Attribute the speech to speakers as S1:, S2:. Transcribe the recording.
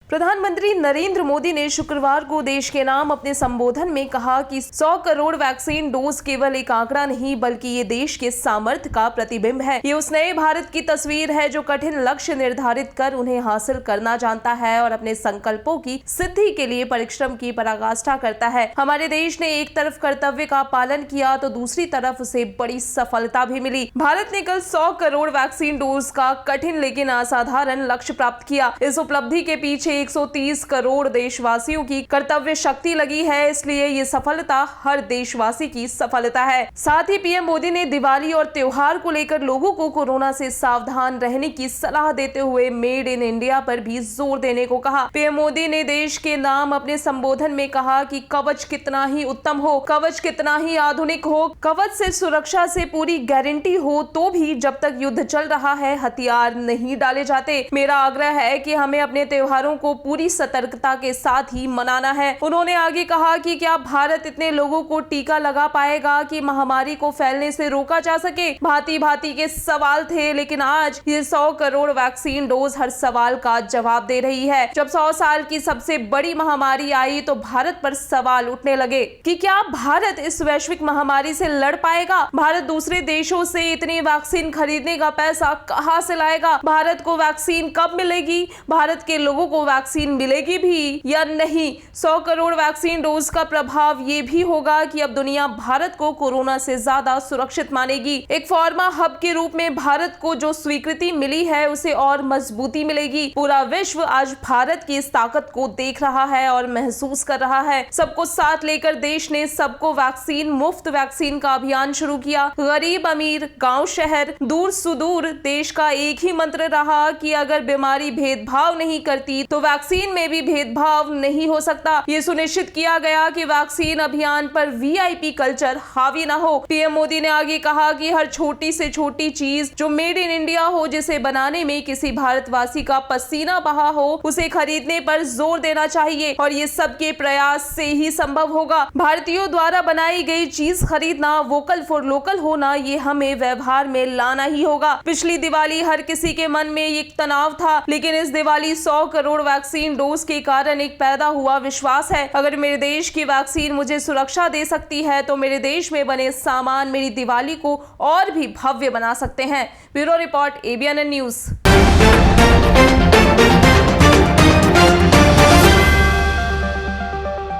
S1: प्रधानमंत्री नरेंद्र मोदी ने शुक्रवार को देश के नाम अपने संबोधन में कहा कि 100 करोड़ वैक्सीन डोज केवल एक आंकड़ा नहीं बल्कि ये देश के सामर्थ्य का प्रतिबिंब है। ये उस नए भारत की तस्वीर है जो कठिन लक्ष्य निर्धारित कर उन्हें हासिल करना जानता है और अपने संकल्पों की सिद्धि के लिए परिश्रम की पराकाष्ठा करता है। हमारे देश ने एक तरफ कर्तव्य का पालन किया तो दूसरी तरफ उसे बड़ी सफलता भी मिली। भारत ने कल 100 करोड़ वैक्सीन डोज का कठिन लेकिन असाधारण लक्ष्य प्राप्त किया। इस उपलब्धि के पीछे 130 करोड़ देशवासियों की कर्तव्य शक्ति लगी है, इसलिए ये सफलता हर देशवासी की सफलता है। साथ ही पीएम मोदी ने दिवाली और त्योहार को लेकर लोगों को कोरोना से सावधान रहने की सलाह देते हुए मेड इन इंडिया पर भी जोर देने को कहा। पीएम मोदी ने देश के नाम अपने संबोधन में कहा कि कवच कितना ही उत्तम हो, कवच कितना ही आधुनिक हो, कवच से सुरक्षा से पूरी गारंटी हो तो भी जब तक युद्ध चल रहा है हथियार नहीं डाले जाते। मेरा आग्रह है कि हमें अपने त्योहारों को पूरी सतर्कता के साथ ही मनाना है। उन्होंने आगे कहा कि क्या भारत इतने लोगों को टीका लगा पाएगा कि महामारी को फैलने से रोका जा सके। भांति भांति के सवाल थे, लेकिन आज ये 100 करोड़ वैक्सीन डोज हर सवाल का जवाब दे रही है। जब 100 साल की सबसे बड़ी महामारी आई तो भारत पर सवाल उठने लगे कि क्या भारत इस वैश्विक महामारी से लड़ पाएगा। भारत दूसरे देशों से इतनी वैक्सीन खरीदने का पैसा कहां से लाएगा। भारत को वैक्सीन कब मिलेगी, भारत के लोगों को वैक्सीन मिलेगी भी या नहीं। 100 करोड़ वैक्सीन डोज का प्रभाव ये भी होगा कि अब दुनिया भारत को कोरोना से ज्यादा सुरक्षित मानेगी। एक फार्मा हब के रूप में भारत को जो स्वीकृति मिली है उसे और मजबूती मिलेगी। पूरा विश्व आज भारत की इस ताकत को देख रहा है और महसूस कर रहा है। सबको साथ लेकर देश ने सबको वैक्सीन, मुफ्त वैक्सीन का अभियान शुरू किया। गरीब अमीर, गांव शहर, दूर सुदूर, देश का एक ही मंत्र रहा कि अगर बीमारी भेदभाव नहीं करती तो वैक्सीन में भी भेदभाव नहीं हो सकता। ये सुनिश्चित किया गया कि वैक्सीन अभियान पर वीआईपी कल्चर हावी ना हो। पीएम मोदी ने आगे कहा कि हर छोटी से छोटी चीज जो मेड इन इंडिया हो, जिसे बनाने में किसी भारतवासी का पसीना बहा हो, उसे खरीदने पर जोर देना चाहिए और ये सबके प्रयास से ही संभव होगा। भारतीयों द्वारा बनाई गई चीज खरीदना, वोकल फॉर लोकल होना, ये हमें व्यवहार में लाना ही होगा। पिछली दिवाली हर किसी के मन में एक तनाव था, लेकिन इस दिवाली 100 करोड़ वैक्सीन डोज के कारण एक पैदा हुआ विश्वास है। अगर मेरे देश की वैक्सीन मुझे सुरक्षा दे सकती है तो मेरे देश में बने सामान मेरी दिवाली को और भी भव्य बना सकते हैं। Bureau report, ABN news.